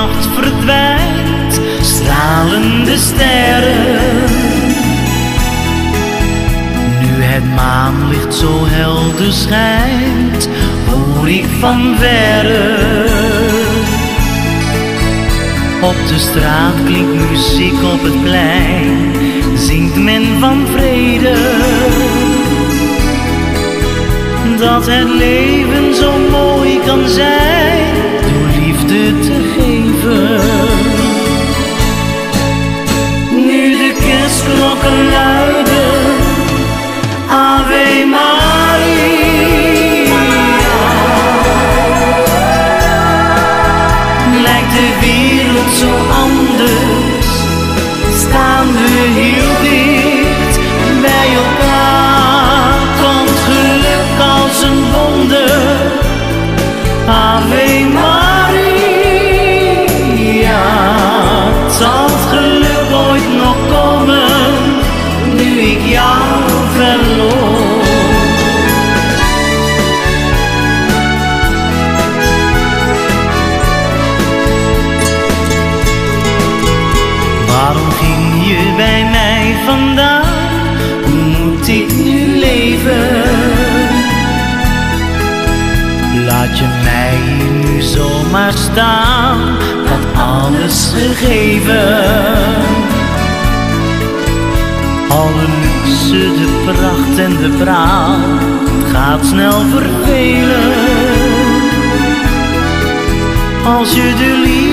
nacht verdwijnt, stralende sterren. Nu het maanlicht zo helder schijnt, hoor ik van verre. Op de straat klinkt muziek, op het plein zingt men van vrede. Dat het leven zo mooi kan zijn, door liefde te geven. Nu de kerstklokken luiden, Ave Maria. Lijkt de wereld zo anders, staan we heel dicht bij elkaar. Komt geluk als een wonder, Ave Maria. Zal het geluk ooit nog komen, nu ik jou verloor? Waarom ging je bij mij vandaan? Hoe moet ik nu leven? Laat je mij hier nu zomaar staan, had alles gegeven. Alle luxe, de pracht en de praal, het gaat snel vervelen. Als je de liefde